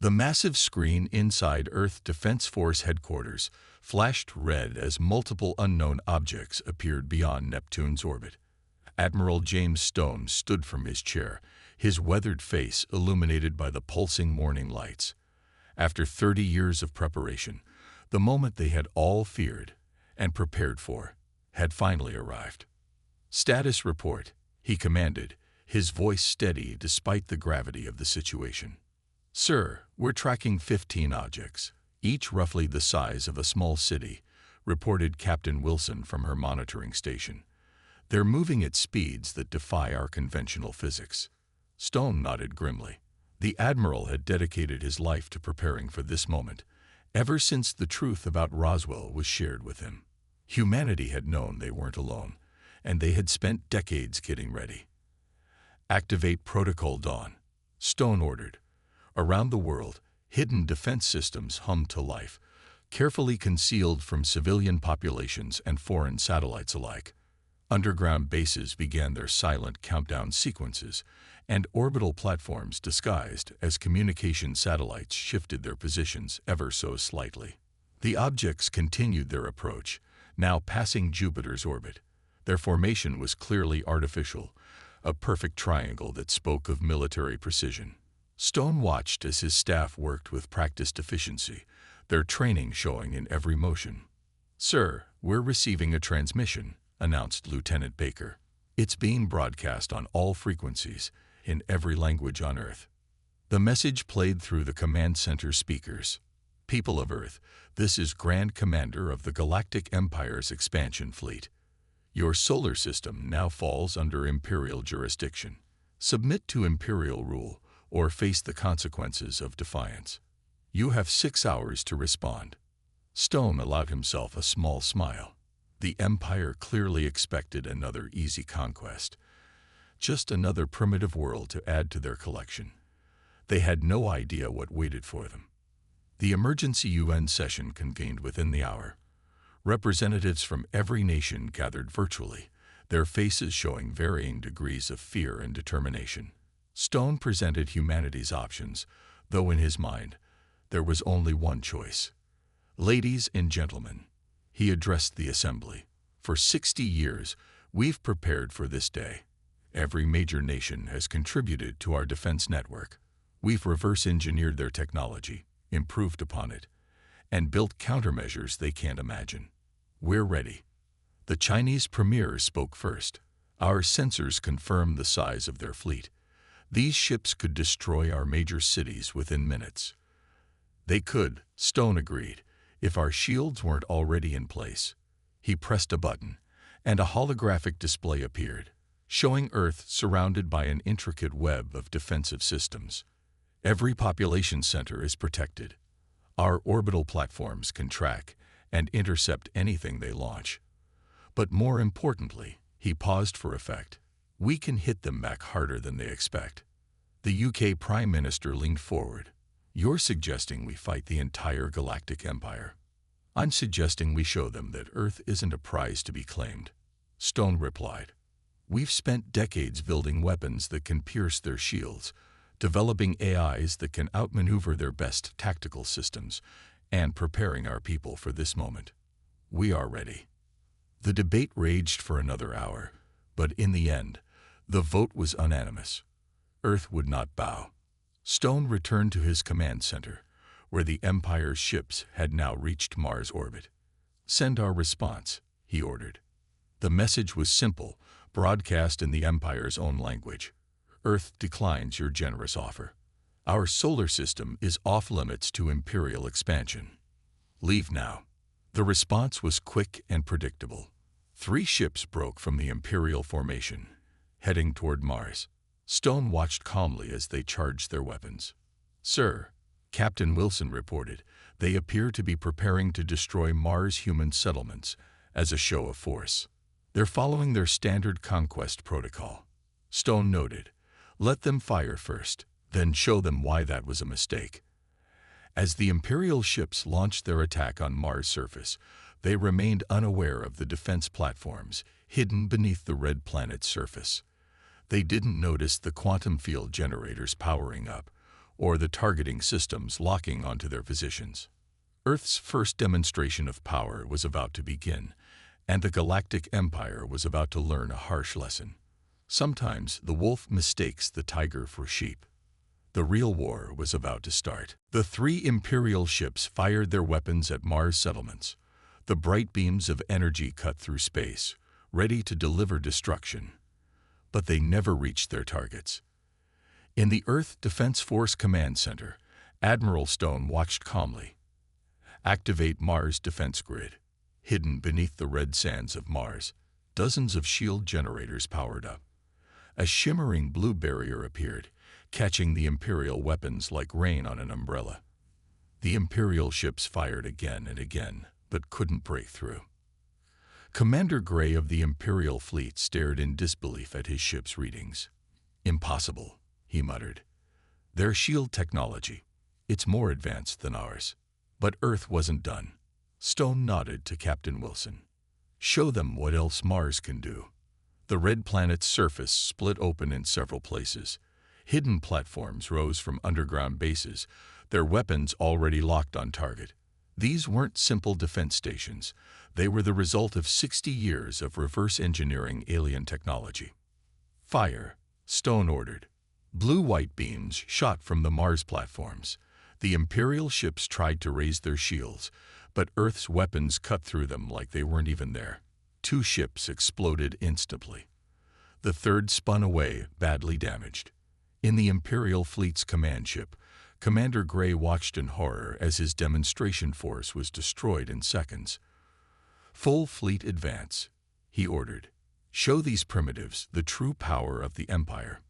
The massive screen inside Earth Defense Force headquarters flashed red as multiple unknown objects appeared beyond Neptune's orbit. Admiral James Stone stood from his chair, his weathered face illuminated by the pulsing morning lights. After 30 years of preparation, the moment they had all feared and prepared for had finally arrived. "Status report," he commanded, his voice steady despite the gravity of the situation. "Sir, we're tracking 15 objects, each roughly the size of a small city," reported Captain Wilson from her monitoring station. "They're moving at speeds that defy our conventional physics." Stone nodded grimly. The Admiral had dedicated his life to preparing for this moment, ever since the truth about Roswell was shared with him. Humanity had known they weren't alone, and they had spent decades getting ready. "Activate Protocol Dawn," Stone ordered. Around the world, hidden defense systems hummed to life, carefully concealed from civilian populations and foreign satellites alike. Underground bases began their silent countdown sequences, and orbital platforms disguised as communication satellites shifted their positions ever so slightly. The objects continued their approach, now passing Jupiter's orbit. Their formation was clearly artificial, a perfect triangle that spoke of military precision. Stone watched as his staff worked with practiced efficiency, their training showing in every motion. "Sir, we're receiving a transmission," announced Lieutenant Baker. "It's being broadcast on all frequencies, in every language on Earth." The message played through the command center speakers. "People of Earth, this is Grand Commander of the Galactic Empire's expansion fleet. Your solar system now falls under Imperial jurisdiction. Submit to Imperial rule, or face the consequences of defiance. You have 6 hours to respond." Stone allowed himself a small smile. The Empire clearly expected another easy conquest. Just another primitive world to add to their collection. They had no idea what waited for them. The emergency UN session convened within the hour. Representatives from every nation gathered virtually, their faces showing varying degrees of fear and determination. Stone presented humanity's options, though in his mind, there was only one choice. "Ladies and gentlemen," he addressed the assembly, "for 60 years, we've prepared for this day. Every major nation has contributed to our defense network. We've reverse-engineered their technology, improved upon it, and built countermeasures they can't imagine. We're ready." The Chinese premier spoke first. "Our sensors confirm the size of their fleet. These ships could destroy our major cities within minutes." "They could," Stone agreed, "if our shields weren't already in place." He pressed a button, and a holographic display appeared, showing Earth surrounded by an intricate web of defensive systems. "Every population center is protected. Our orbital platforms can track and intercept anything they launch. But more importantly," he paused for effect, "we can hit them back harder than they expect." The UK Prime Minister leaned forward. "You're suggesting we fight the entire Galactic Empire?" "I'm suggesting we show them that Earth isn't a prize to be claimed," Stone replied. "We've spent decades building weapons that can pierce their shields, developing AIs that can outmaneuver their best tactical systems, and preparing our people for this moment. We are ready." The debate raged for another hour, but in the end, the vote was unanimous. Earth would not bow. Stone returned to his command center, where the Empire's ships had now reached Mars orbit. "Send our response," he ordered. The message was simple, broadcast in the Empire's own language. "Earth declines your generous offer. Our solar system is off-limits to Imperial expansion. Leave now." The response was quick and predictable. 3 ships broke from the Imperial formation, heading toward Mars. Stone watched calmly as they charged their weapons. "Sir," Captain Wilson reported, "they appear to be preparing to destroy Mars human settlements as a show of force. They're following their standard conquest protocol." Stone noted, "Let them fire first, then show them why that was a mistake." As the Imperial ships launched their attack on Mars' surface, they remained unaware of the defense platforms hidden beneath the red planet's surface. They didn't notice the quantum field generators powering up, or the targeting systems locking onto their positions. Earth's first demonstration of power was about to begin, and the Galactic Empire was about to learn a harsh lesson. Sometimes the wolf mistakes the tiger for sheep. The real war was about to start. The 3 Imperial ships fired their weapons at Mars settlements. The bright beams of energy cut through space, ready to deliver destruction. But they never reached their targets. In the Earth Defense Force Command Center, Admiral Stone watched calmly. Activate Mars defense grid. Hidden beneath the red sands of Mars, dozens of shield generators powered up. A shimmering blue barrier appeared, catching the Imperial weapons like rain on an umbrella. The Imperial ships fired again and again, but couldn't break through. Commander Gray of the Imperial fleet stared in disbelief at his ship's readings. "Impossible," he muttered. "Their shield technology, it's more advanced than ours." But Earth wasn't done. Stone nodded to Captain Wilson. "Show them what else Mars can do." The red planet's surface split open in several places. Hidden platforms rose from underground bases, their weapons already locked on target. These weren't simple defense stations. They were the result of 60 years of reverse engineering alien technology. "Fire," Stone ordered. Blue-white beams shot from the Mars platforms. The Imperial ships tried to raise their shields, but Earth's weapons cut through them like they weren't even there. 2 ships exploded instantly. The third spun away, badly damaged. In the Imperial fleet's command ship, Commander Gray watched in horror as his demonstration force was destroyed in seconds. "Full fleet advance," he ordered. "Show these primitives the true power of the Empire."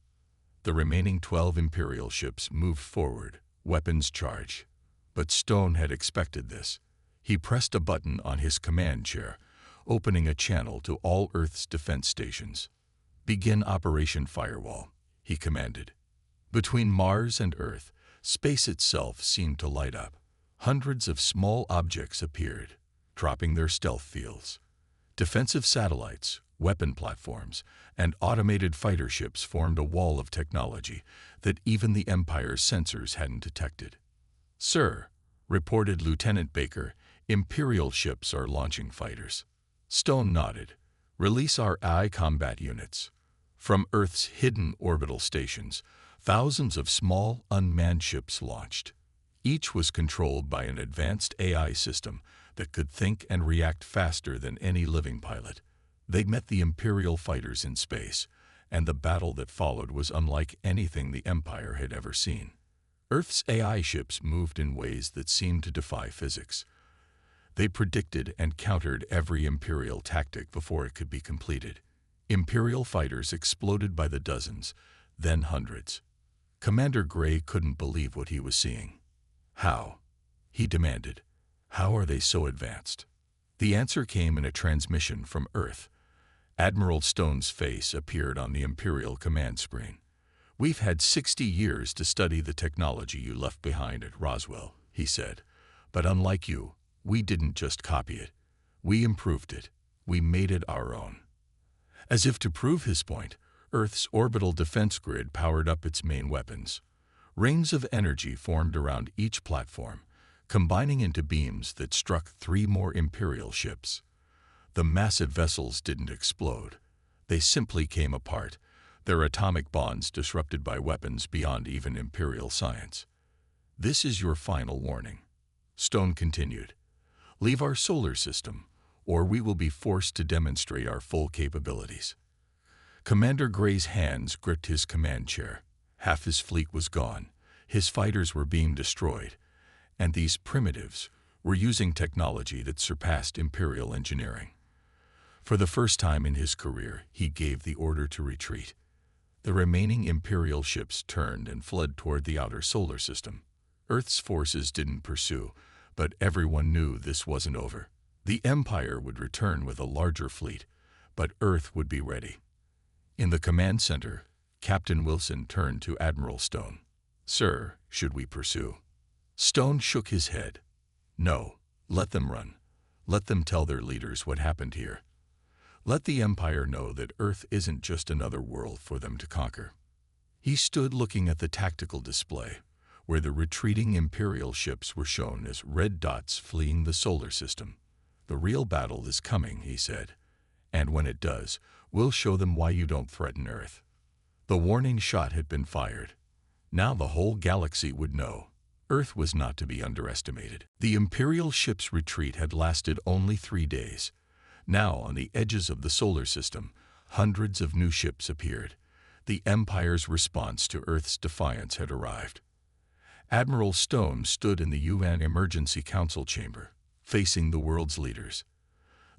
The remaining 12 Imperial ships moved forward, weapons charged. But Stone had expected this. He pressed a button on his command chair, opening a channel to all Earth's defense stations. "Begin Operation Firewall," he commanded. Between Mars and Earth, space itself seemed to light up. Hundreds of small objects appeared, dropping their stealth fields. Defensive satellites, weapon platforms, and automated fighter ships formed a wall of technology that even the Empire's sensors hadn't detected. "Sir," reported Lieutenant Baker, "Imperial ships are launching fighters." Stone nodded. "Release our AI combat units." From Earth's hidden orbital stations, thousands of small, unmanned ships launched. Each was controlled by an advanced AI system that could think and react faster than any living pilot. They met the Imperial fighters in space, and the battle that followed was unlike anything the Empire had ever seen. Earth's AI ships moved in ways that seemed to defy physics. They predicted and countered every Imperial tactic before it could be completed. Imperial fighters exploded by the dozens, then hundreds. Commander Gray couldn't believe what he was seeing. "How?" he demanded. "How are they so advanced?" The answer came in a transmission from Earth. Admiral Stone's face appeared on the Imperial command screen. "We've had 60 years to study the technology you left behind at Roswell," he said. "But unlike you, we didn't just copy it. We improved it. We made it our own." As if to prove his point, Earth's orbital defense grid powered up its main weapons. Rings of energy formed around each platform, combining into beams that struck 3 more Imperial ships. The massive vessels didn't explode. They simply came apart, their atomic bonds disrupted by weapons beyond even Imperial science. "This is your final warning," Stone continued. "Leave our solar system, or we will be forced to demonstrate our full capabilities." Commander Gray's hands gripped his command chair. Half his fleet was gone, his fighters were being destroyed, and these primitives were using technology that surpassed Imperial engineering. For the first time in his career, he gave the order to retreat. The remaining Imperial ships turned and fled toward the outer solar system. Earth's forces didn't pursue, but everyone knew this wasn't over. The Empire would return with a larger fleet, but Earth would be ready. In the command center, Captain Wilson turned to Admiral Stone. "Sir, should we pursue?" Stone shook his head. "No, let them run. Let them tell their leaders what happened here. Let the Empire know that Earth isn't just another world for them to conquer." He stood looking at the tactical display, where the retreating Imperial ships were shown as red dots fleeing the solar system. "The real battle is coming," he said. "And when it does, we'll show them why you don't threaten Earth." The warning shot had been fired. Now the whole galaxy would know. Earth was not to be underestimated. The Imperial ship's retreat had lasted only 3 days. Now, on the edges of the solar system, hundreds of new ships appeared. The Empire's response to Earth's defiance had arrived. Admiral Stone stood in the UN Emergency Council chamber, facing the world's leaders.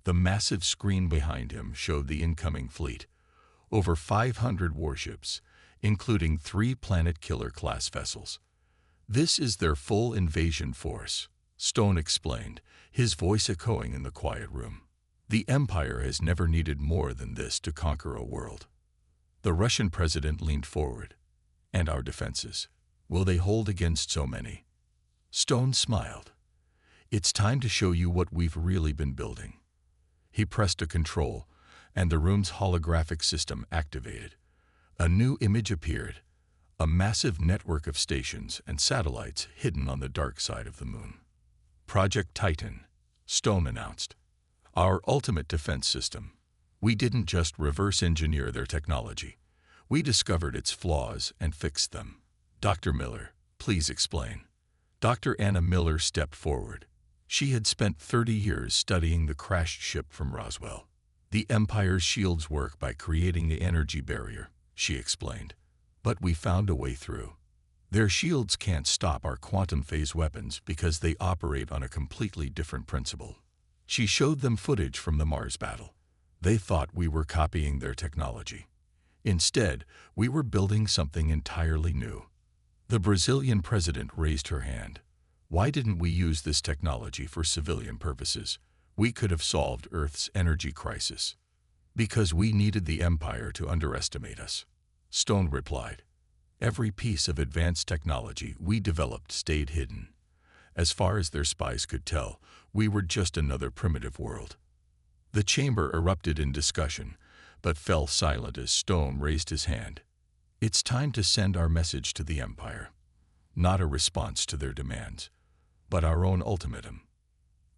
The massive screen behind him showed the incoming fleet. Over 500 warships, including 3 Planet Killer-class vessels. "This is their full invasion force," Stone explained, his voice echoing in the quiet room. "The Empire has never needed more than this to conquer a world." The Russian president leaned forward. "And our defenses, will they hold against so many?" Stone smiled. "It's time to show you what we've really been building." He pressed a control, and the room's holographic system activated. A new image appeared, a massive network of stations and satellites hidden on the dark side of the moon. "Project Titan," Stone announced. "Our ultimate defense system. We didn't just reverse engineer their technology. We discovered its flaws and fixed them." "Dr. Miller, please explain." Dr. Anna Miller stepped forward. She had spent 30 years studying the crashed ship from Roswell. "The Empire's shields work by creating the energy barrier," she explained. "But we found a way through. Their shields can't stop our quantum phase weapons because they operate on a completely different principle." She showed them footage from the Mars battle. They thought we were copying their technology. Instead, we were building something entirely new. The Brazilian president raised her hand. "Why didn't we use this technology for civilian purposes? We could have solved Earth's energy crisis." "Because we needed the Empire to underestimate us," Stone replied. "Every piece of advanced technology we developed stayed hidden. As far as their spies could tell, we were just another primitive world." The chamber erupted in discussion, but fell silent as Stone raised his hand. "It's time to send our message to the Empire. Not a response to their demands, but our own ultimatum."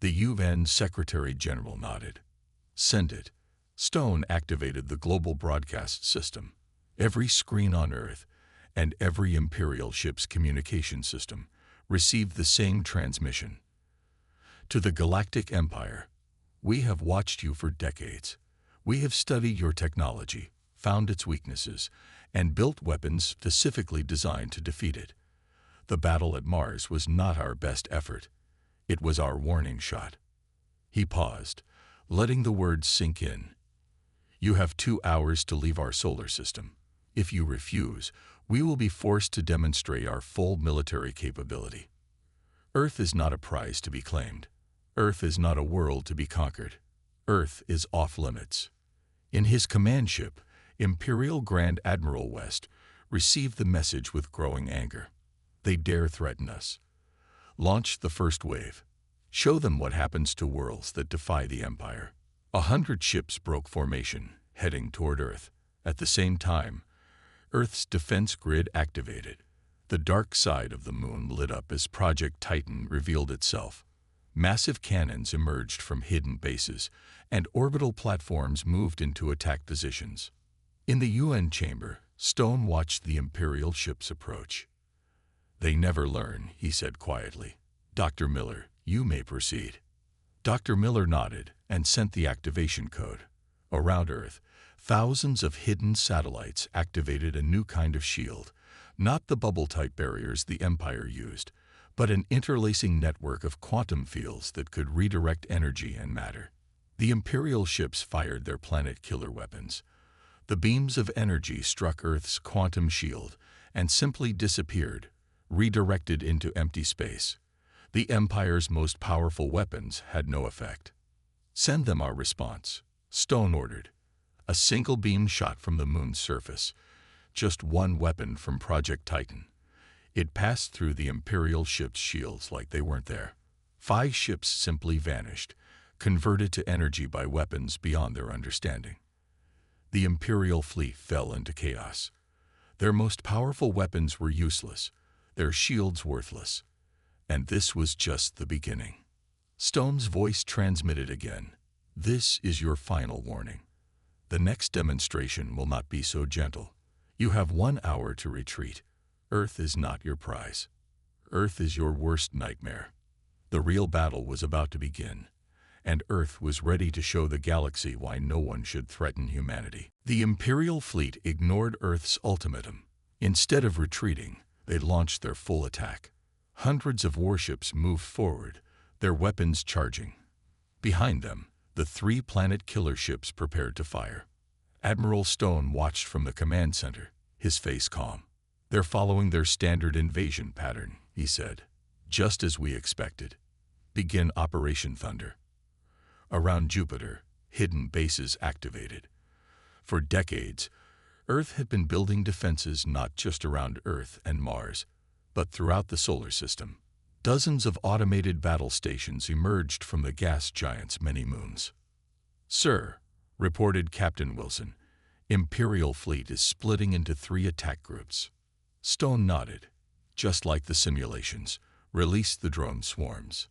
The UN Secretary-General nodded. "Send it." Stone activated the global broadcast system. Every screen on Earth and every Imperial ship's communication system received the same transmission. "To the Galactic Empire, we have watched you for decades. We have studied your technology, found its weaknesses, and built weapons specifically designed to defeat it. The battle at Mars was not our best effort. It was our warning shot." He paused, letting the words sink in. "You have 2 hours to leave our solar system. If you refuse, we will be forced to demonstrate our full military capability. Earth is not a prize to be claimed. Earth is not a world to be conquered. Earth is off limits." In his command ship, Imperial Grand Admiral West received the message with growing anger. "They dare threaten us. Launch the first wave. Show them what happens to worlds that defy the Empire." 100 ships broke formation, heading toward Earth. At the same time, Earth's defense grid activated. The dark side of the moon lit up as Project Titan revealed itself. Massive cannons emerged from hidden bases, and orbital platforms moved into attack positions. In the UN chamber, Stone watched the Imperial ships approach. "They never learn," he said quietly. "Dr. Miller, you may proceed." Dr. Miller nodded and sent the activation code. Around Earth, thousands of hidden satellites activated a new kind of shield, not the bubble-type barriers the Empire used, but an interlacing network of quantum fields that could redirect energy and matter. The Imperial ships fired their planet killer weapons. The beams of energy struck Earth's quantum shield and simply disappeared, redirected into empty space. The Empire's most powerful weapons had no effect. "Send them our response," Stone ordered. A single beam shot from the moon's surface, just one weapon from Project Titan. It passed through the Imperial ship's shields like they weren't there. 5 ships simply vanished, converted to energy by weapons beyond their understanding. The Imperial fleet fell into chaos. Their most powerful weapons were useless. their shields worthless. And this was just the beginning. Stone's voice transmitted again. This is your final warning. The next demonstration will not be so gentle. You have 1 hour to retreat. Earth is not your prize. Earth is your worst nightmare. The real battle was about to begin, and Earth was ready to show the galaxy why no one should threaten humanity. The Imperial fleet ignored Earth's ultimatum. Instead of retreating, they launched their full attack. Hundreds of warships moved forward, their weapons charging. Behind them, the 3 planet killer ships prepared to fire. Admiral Stone watched from the command center, his face calm. "They're following their standard invasion pattern," he said. "Just as we expected. Begin Operation Thunder." Around Jupiter, hidden bases activated. For decades, Earth had been building defenses not just around Earth and Mars, but throughout the solar system. Dozens of automated battle stations emerged from the gas giant's many moons. "Sir," reported Captain Wilson, "Imperial fleet is splitting into 3 attack groups." Stone nodded. "Just like the simulations, release the drone swarms."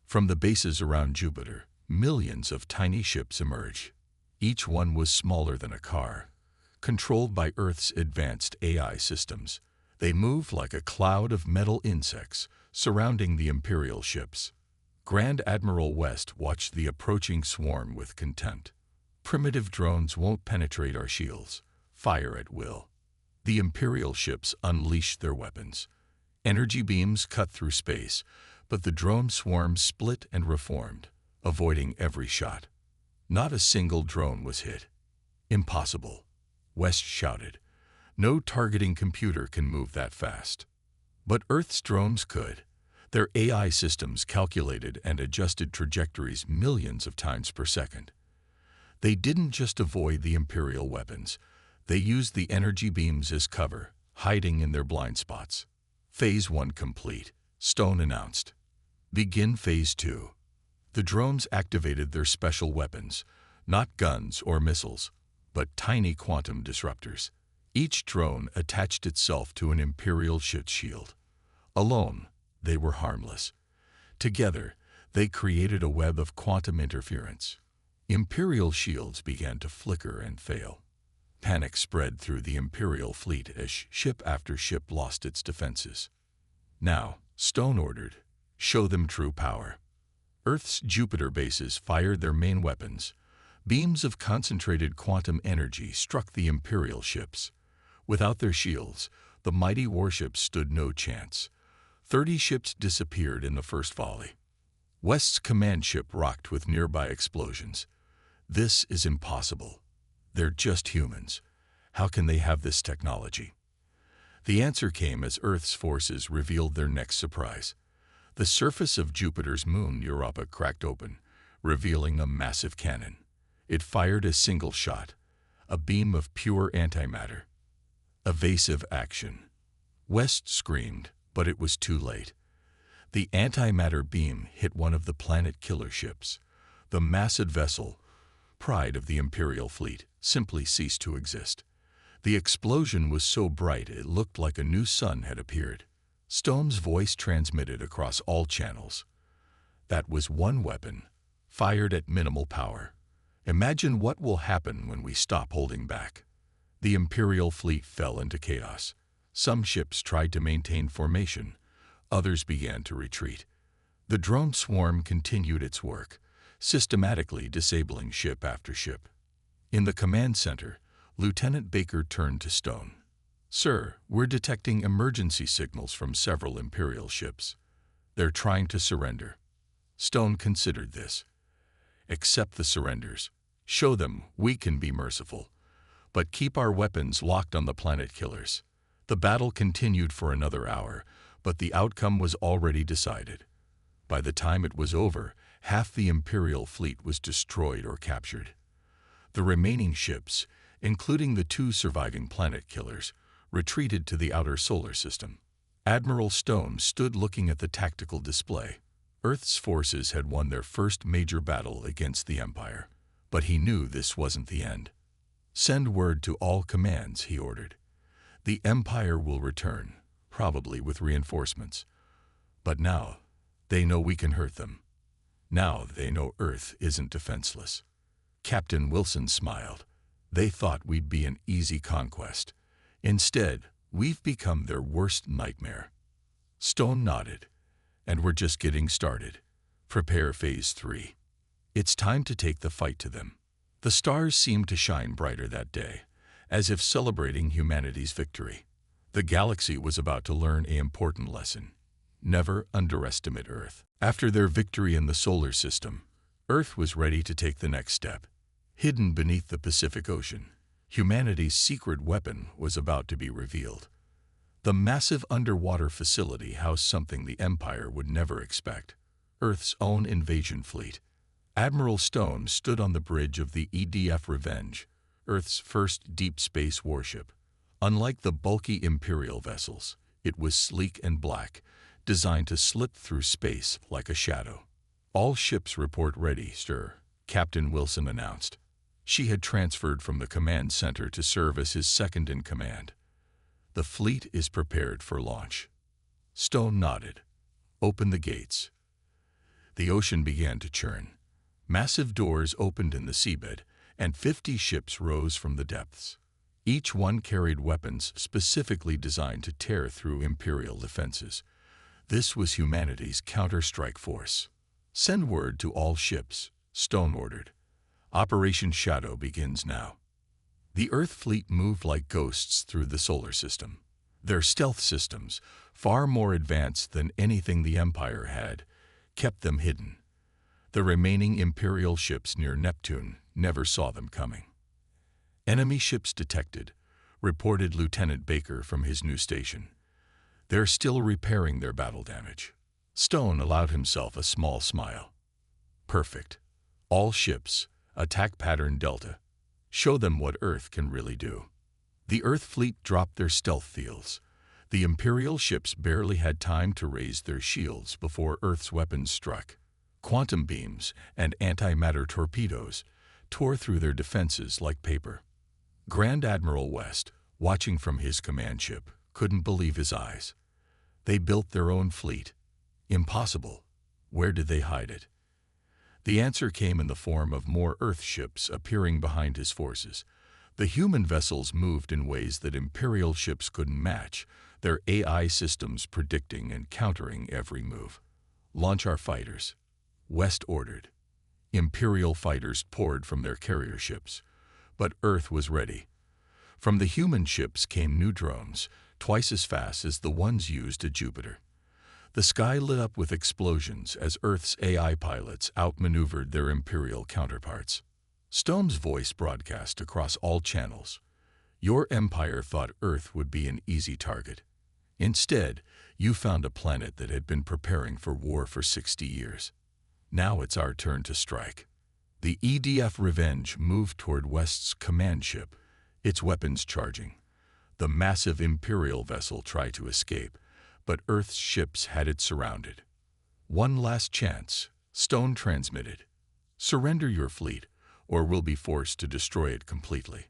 From the bases around Jupiter, millions of tiny ships emerged. Each one was smaller than a car, controlled by Earth's advanced AI systems. They moved like a cloud of metal insects surrounding the Imperial ships. Grand Admiral West watched the approaching swarm with contempt. "Primitive drones won't penetrate our shields. Fire at will." The Imperial ships unleashed their weapons. Energy beams cut through space, but the drone swarm split and reformed, avoiding every shot. Not a single drone was hit. "Impossible," West shouted. "No targeting computer can move that fast." But Earth's drones could. Their AI systems calculated and adjusted trajectories millions of times per second. They didn't just avoid the Imperial weapons. They used the energy beams as cover, hiding in their blind spots. "Phase 1 complete," Stone announced. "Begin Phase 2. The drones activated their special weapons, not guns or missiles, but tiny quantum disruptors. Each drone attached itself to an Imperial ship's shield. Alone, they were harmless. Together, they created a web of quantum interference. Imperial shields began to flicker and fail. Panic spread through the Imperial fleet as ship after ship lost its defenses. "Now," Stone ordered, "show them true power." Earth's Jupiter bases fired their main weapons. Beams of concentrated quantum energy struck the Imperial ships. Without their shields, the mighty warships stood no chance. 30 ships disappeared in the first volley. West's command ship rocked with nearby explosions. "This is impossible. They're just humans. How can they have this technology?" The answer came as Earth's forces revealed their next surprise. The surface of Jupiter's moon Europa cracked open, revealing a massive cannon. It fired a single shot, a beam of pure antimatter. Evasive action. West screamed, but it was too late. The antimatter beam hit one of the planet killer ships. The massive vessel, pride of the Imperial fleet, simply ceased to exist. The explosion was so bright it looked like a new sun had appeared. Stone's voice transmitted across all channels. "That was one weapon, fired at minimal power. Imagine what will happen when we stop holding back." The Imperial fleet fell into chaos. Some ships tried to maintain formation. Others began to retreat. The drone swarm continued its work, systematically disabling ship after ship. In the command center, Lieutenant Baker turned to Stone. "Sir, we're detecting emergency signals from several Imperial ships. They're trying to surrender." Stone considered this. "Accept the surrenders. Show them we can be merciful. But keep our weapons locked on the planet killers." The battle continued for another hour, but the outcome was already decided. By the time it was over, half the Imperial fleet was destroyed or captured. The remaining ships, including the 2 surviving planet killers, retreated to the outer solar system. Admiral Stone stood looking at the tactical display. Earth's forces had won their first major battle against the Empire, but he knew this wasn't the end. "Send word to all commands," he ordered. "The Empire will return. probably with reinforcements. But now, they know we can hurt them. Now they know Earth isn't defenseless. Captain Wilson smiled. They thought we'd be an easy conquest. Instead, we've become their worst nightmare. Stone nodded. And we're just getting started. Prepare Phase 3. It's time to take the fight to them. The stars seemed to shine brighter that day, as if celebrating humanity's victory. The galaxy was about to learn an important lesson. Never underestimate Earth. After their victory in the solar system, Earth was ready to take the next step. Hidden beneath the Pacific Ocean, humanity's secret weapon was about to be revealed. The massive underwater facility housed something the Empire would never expect: Earth's own invasion fleet. Admiral Stone stood on the bridge of the EDF Revenge, Earth's first deep space warship. Unlike the bulky Imperial vessels, it was sleek and black, designed to slip through space like a shadow. All ships report ready, sir, Captain Wilson announced. She had transferred from the command center to serve as his second-in-command. The fleet is prepared for launch. Stone nodded. Open the gates. The ocean began to churn. Massive doors opened in the seabed, and 50 ships rose from the depths. Each one carried weapons specifically designed to tear through Imperial defenses. This was humanity's counter-strike force. Send word to all ships, Stone ordered. Operation Shadow begins now. The Earth fleet moved like ghosts through the solar system. Their stealth systems, far more advanced than anything the Empire had, kept them hidden. The remaining Imperial ships near Neptune never saw them coming. Enemy ships detected, reported Lieutenant Baker from his new station. They're still repairing their battle damage. Stone allowed himself a small smile. Perfect. All ships, attack pattern Delta. Show them what Earth can really do. The Earth fleet dropped their stealth fields. The Imperial ships barely had time to raise their shields before Earth's weapons struck. Quantum beams and antimatter torpedoes tore through their defenses like paper. Grand Admiral West, watching from his command ship, couldn't believe his eyes. They built their own fleet. Impossible. Where did they hide it? The answer came in the form of more Earth ships appearing behind his forces. The human vessels moved in ways that Imperial ships couldn't match, their AI systems predicting and countering every move. Launch our fighters, West ordered. Imperial fighters poured from their carrier ships, but Earth was ready. From the human ships came new drones, twice as fast as the ones used at Jupiter. The sky lit up with explosions as Earth's AI pilots outmaneuvered their Imperial counterparts. Stone's voice broadcast across all channels. Your empire thought Earth would be an easy target. Instead, you found a planet that had been preparing for war for 60 years. Now it's our turn to strike. The EDF Revenge moved toward West's command ship, its weapons charging. The massive Imperial vessel tried to escape, but Earth's ships had it surrounded. One last chance, Stone transmitted. Surrender your fleet, or we'll be forced to destroy it completely.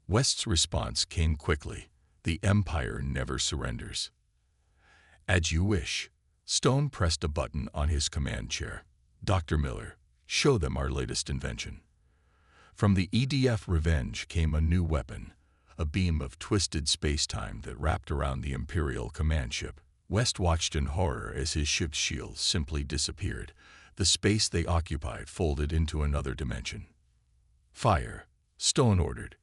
West's response came quickly. The Empire never surrenders. As you wish. Stone pressed a button on his command chair. Dr. Miller, show them our latest invention. From the EDF Revenge came a new weapon, a beam of twisted space-time that wrapped around the Imperial command ship. West watched in horror as his ship's shields simply disappeared. The space they occupied folded into another dimension. Fire, Stone ordered.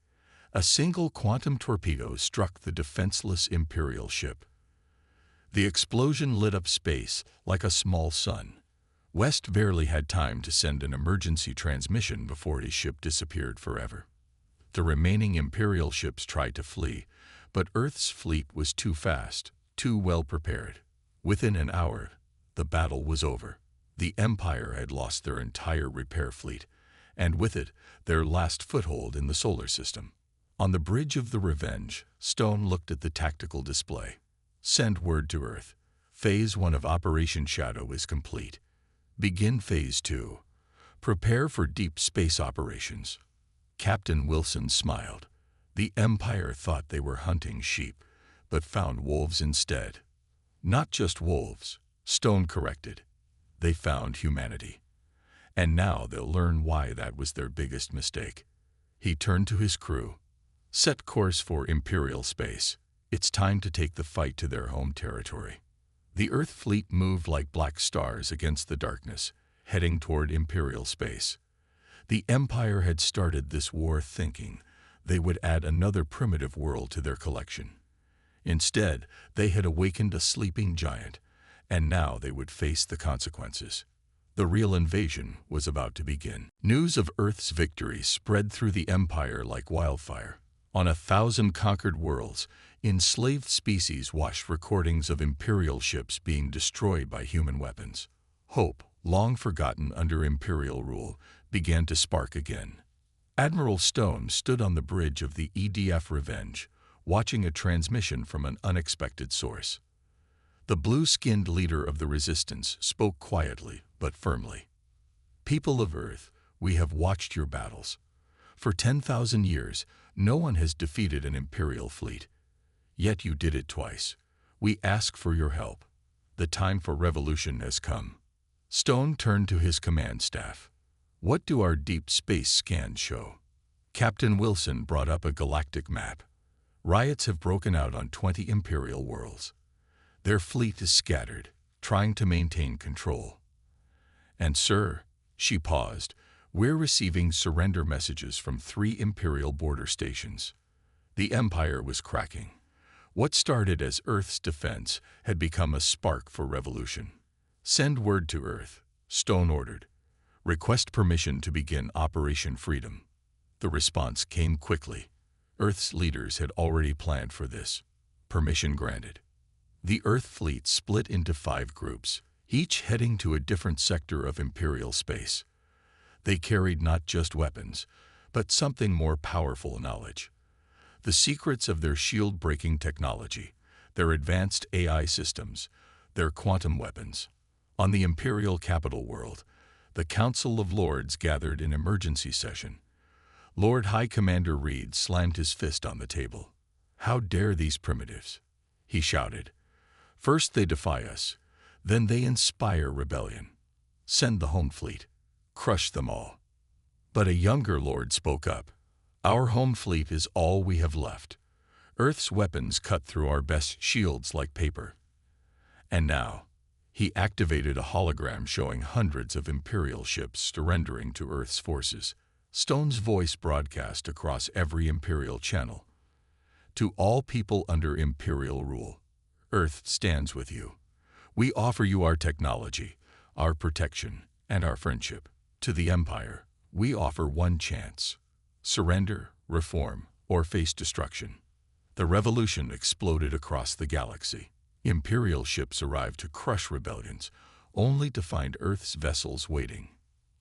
A single quantum torpedo struck the defenseless Imperial ship. The explosion lit up space like a small sun. West barely had time to send an emergency transmission before his ship disappeared forever. The remaining Imperial ships tried to flee, but Earth's fleet was too fast, too well prepared. Within an hour, the battle was over. The Empire had lost their entire repair fleet, and with it, their last foothold in the solar system. On the bridge of the Revenge, Stone looked at the tactical display. Send word to Earth. Phase 1 of Operation Shadow is complete. Begin Phase 2. Prepare for deep space operations. Captain Wilson smiled. The Empire thought they were hunting sheep, but found wolves instead. Not just wolves, Stone corrected. They found humanity. And now they'll learn why that was their biggest mistake. He turned to his crew. Set course for Imperial space. It's time to take the fight to their home territory. The Earth fleet moved like black stars against the darkness, heading toward Imperial space. The Empire had started this war thinking they would add another primitive world to their collection. Instead, they had awakened a sleeping giant, and now they would face the consequences. The real invasion was about to begin. News of Earth's victory spread through the Empire like wildfire. On 1,000 conquered worlds, enslaved species watched recordings of Imperial ships being destroyed by human weapons. Hope, long forgotten under Imperial rule, began to spark again. Admiral Stone stood on the bridge of the EDF Revenge, watching a transmission from an unexpected source. The blue-skinned leader of the Resistance spoke quietly but firmly. "People of Earth, we have watched your battles. For 10,000 years, no one has defeated an Imperial fleet. Yet you did it twice. We ask for your help. The time for revolution has come." Stone turned to his command staff. "What do our deep space scans show?" Captain Wilson brought up a galactic map. "Riots have broken out on 20 Imperial worlds. Their fleet is scattered, trying to maintain control. And sir," she paused, "we're receiving surrender messages from 3 Imperial border stations." The Empire was cracking. What started as Earth's defense had become a spark for revolution. "Send word to Earth," Stone ordered. "Request permission to begin Operation Freedom." The response came quickly. Earth's leaders had already planned for this. Permission granted. The Earth fleet split into 5 groups, each heading to a different sector of Imperial space. They carried not just weapons, but something more powerful: knowledge. The secrets of their shield-breaking technology, their advanced AI systems, their quantum weapons. On the Imperial capital world, the Council of Lords gathered in emergency session. Lord High Commander Reed slammed his fist on the table. "How dare these primitives?" he shouted. "First they defy us, then they inspire rebellion. Send the home fleet. Crush them all." But a younger lord spoke up. "Our home fleet is all we have left. Earth's weapons cut through our best shields like paper." And now, he activated a hologram showing hundreds of Imperial ships surrendering to Earth's forces. Stone's voice broadcast across every Imperial channel. "To all people under Imperial rule, Earth stands with you. We offer you our technology, our protection, and our friendship. To the Empire, we offer one chance: surrender, reform, or face destruction." The revolution exploded across the galaxy. Imperial ships arrived to crush rebellions, only to find Earth's vessels waiting.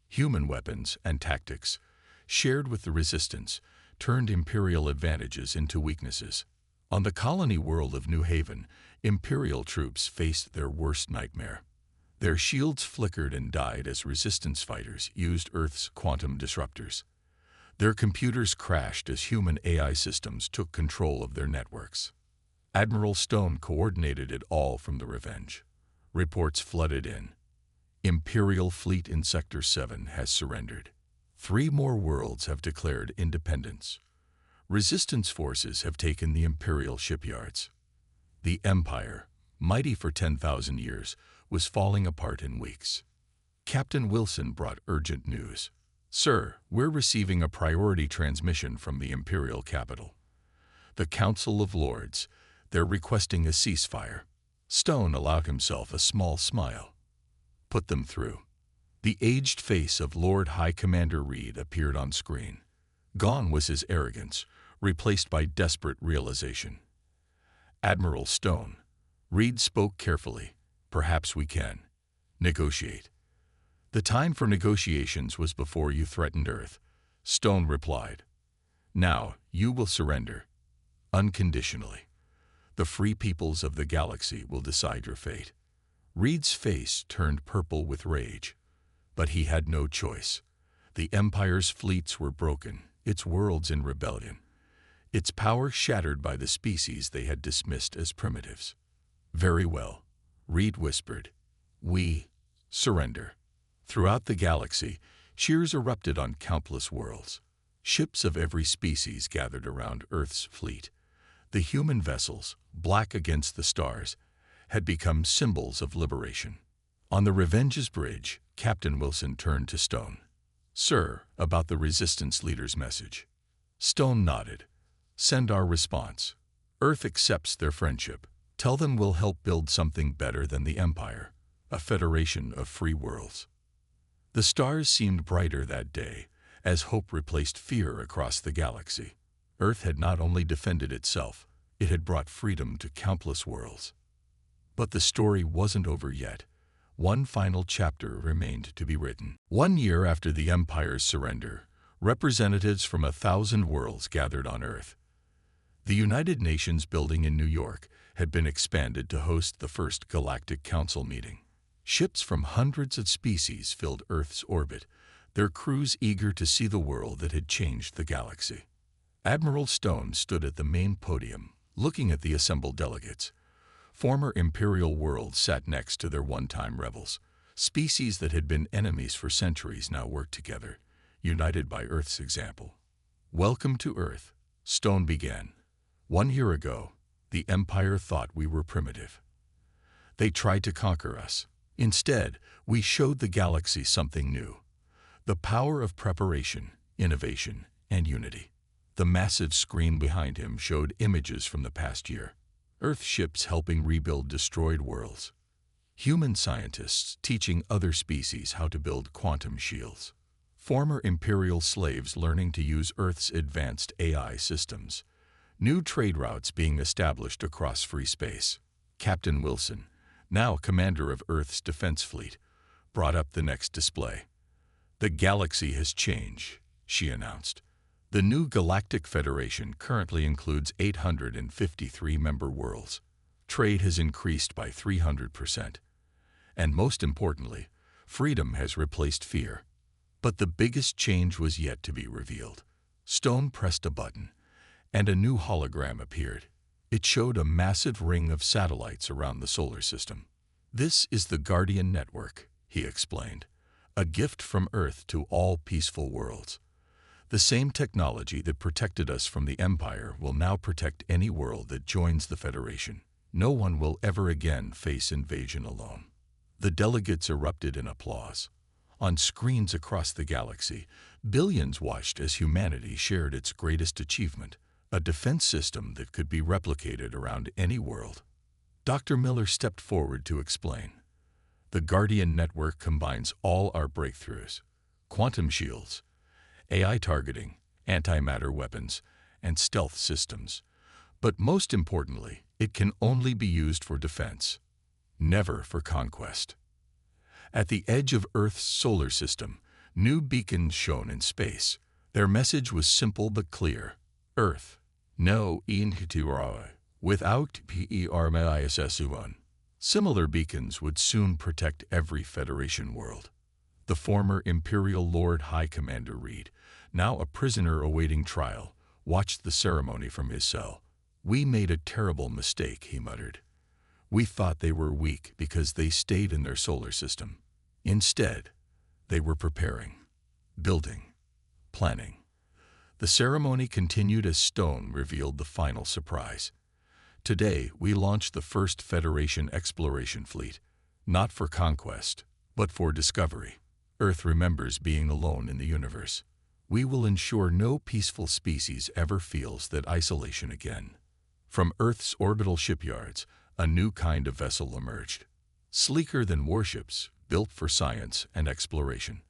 Human weapons and tactics, shared with the Resistance, turned Imperial advantages into weaknesses. On the colony world of New Haven, Imperial troops faced their worst nightmare. Their shields flickered and died as Resistance fighters used Earth's quantum disruptors. Their computers crashed as human AI systems took control of their networks. Admiral Stone coordinated it all from the Revenge. Reports flooded in. "Imperial fleet in Sector 7 has surrendered. 3 more worlds have declared independence. Resistance forces have taken the Imperial shipyards." The Empire, mighty for 10,000 years, was falling apart in weeks. Captain Wilson brought urgent news. "Sir, we're receiving a priority transmission from the Imperial capital. The Council of Lords, they're requesting a ceasefire." Stone allowed himself a small smile. "Put them through." The aged face of Lord High Commander Reed appeared on screen. Gone was his arrogance, replaced by desperate realization. "Admiral Stone," Reed spoke carefully, "perhaps we can negotiate." "The time for negotiations was before you threatened Earth," Stone replied. "Now you will surrender. Unconditionally. The free peoples of the galaxy will decide your fate." Reed's face turned purple with rage. But he had no choice. The Empire's fleets were broken, its worlds in rebellion. its power shattered by the species they had dismissed as primitives. "Very well," Reed whispered. "We surrender." Throughout the galaxy, cheers erupted on countless worlds. Ships of every species gathered around Earth's fleet. The human vessels, black against the stars, had become symbols of liberation. On the Revenge's bridge, Captain Wilson turned to Stone. "Sir, about the Resistance leader's message." Stone nodded. "Send our response. Earth accepts their friendship. Tell them we'll help build something better than the Empire, a federation of free worlds." The stars seemed brighter that day, as hope replaced fear across the galaxy. Earth had not only defended itself, it had brought freedom to countless worlds. But the story wasn't over yet. One final chapter remained to be written. 1 year after the Empire's surrender, representatives from 1,000 worlds gathered on Earth. The United Nations building in New York had been expanded to host the first Galactic Council meeting. Ships from hundreds of species filled Earth's orbit, their crews eager to see the world that had changed the galaxy. Admiral Stone stood at the main podium, looking at the assembled delegates. Former Imperial worlds sat next to their one-time rebels. Species that had been enemies for centuries now worked together, united by Earth's example. "Welcome to Earth," Stone began. "1 year ago, the Empire thought we were primitive. They tried to conquer us. Instead, we showed the galaxy something new. The power of preparation, innovation, and unity." The massive screen behind him showed images from the past year. Earth ships helping rebuild destroyed worlds. Human scientists teaching other species how to build quantum shields. Former Imperial slaves learning to use Earth's advanced AI systems. New trade routes being established across free space. Captain Wilson, now commander of Earth's defense fleet, brought up the next display. "The galaxy has changed," she announced. "The new Galactic Federation currently includes 853 member worlds. Trade has increased by 300%. And most importantly, freedom has replaced fear." But the biggest change was yet to be revealed. Stone pressed a button, and a new hologram appeared. It showed a massive ring of satellites around the solar system. "This is the Guardian Network," he explained. "A gift from Earth to all peaceful worlds. The same technology that protected us from the Empire will now protect any world that joins the Federation. No one will ever again face invasion alone." The delegates erupted in applause. On screens across the galaxy, billions watched as humanity shared its greatest achievement, a defense system that could be replicated around any world. Dr. Miller stepped forward to explain. "The Guardian Network combines all our breakthroughs: quantum shields, AI targeting, antimatter weapons, and stealth systems. But most importantly, it can only be used for defense, never for conquest." At the edge of Earth's solar system, new beacons shone in space. Their message was simple but clear. "Earth, no inhitiroi, without permissuon." Similar beacons would soon protect every Federation world. The former Imperial Lord High Commander Reed, now a prisoner awaiting trial, watched the ceremony from his cell. "We made a terrible mistake," he muttered. "We thought they were weak because they stayed in their solar system. Instead, they were preparing, building, planning." The ceremony continued as Stone revealed the final surprise. "Today, we launched the first Federation exploration fleet, not for conquest, but for discovery. Earth remembers being alone in the universe. We will ensure no peaceful species ever feels that isolation again." From Earth's orbital shipyards, a new kind of vessel emerged. Sleeker than warships, built for science and exploration.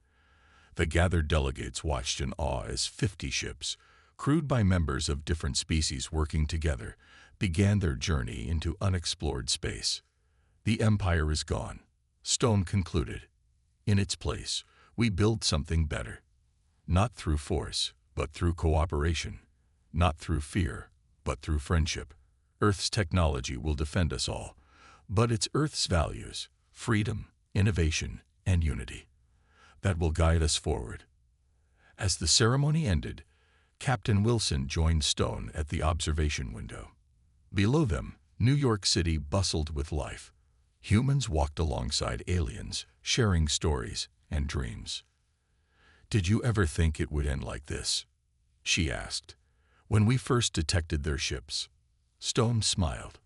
The gathered delegates watched in awe as 50 ships, crewed by members of different species working together, began their journey into unexplored space. "The Empire is gone," Stone concluded. "In its place, we build something better. Not through force, but through cooperation. Not through fear, but through friendship. Earth's technology will defend us all, but it's Earth's values, freedom, innovation, and unity, that will guide us forward." As the ceremony ended, Captain Wilson joined Stone at the observation window. Below them, New York City bustled with life. Humans walked alongside aliens, sharing stories and dreams. "Did you ever think it would end like this?" she asked. "When we first detected their ships." Stone smiled.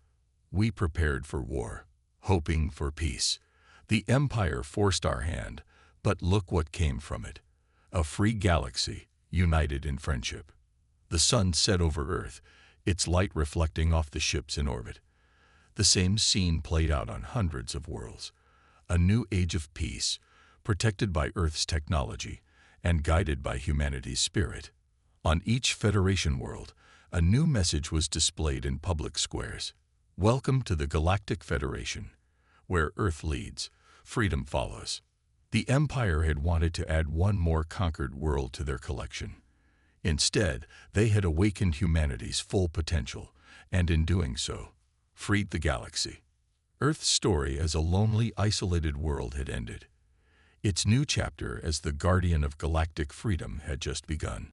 "We prepared for war, hoping for peace. The Empire forced our hand, but look what came from it. A free galaxy, united in friendship." The sun set over Earth, its light reflecting off the ships in orbit. The same scene played out on hundreds of worlds. A new age of peace, protected by Earth's technology and guided by humanity's spirit. On each Federation world, a new message was displayed in public squares. "Welcome to the Galactic Federation. Where Earth leads, freedom follows." The Empire had wanted to add one more conquered world to their collection. Instead, they had awakened humanity's full potential, and in doing so, freed the galaxy. Earth's story as a lonely, isolated world had ended. Its new chapter as the guardian of galactic freedom had just begun.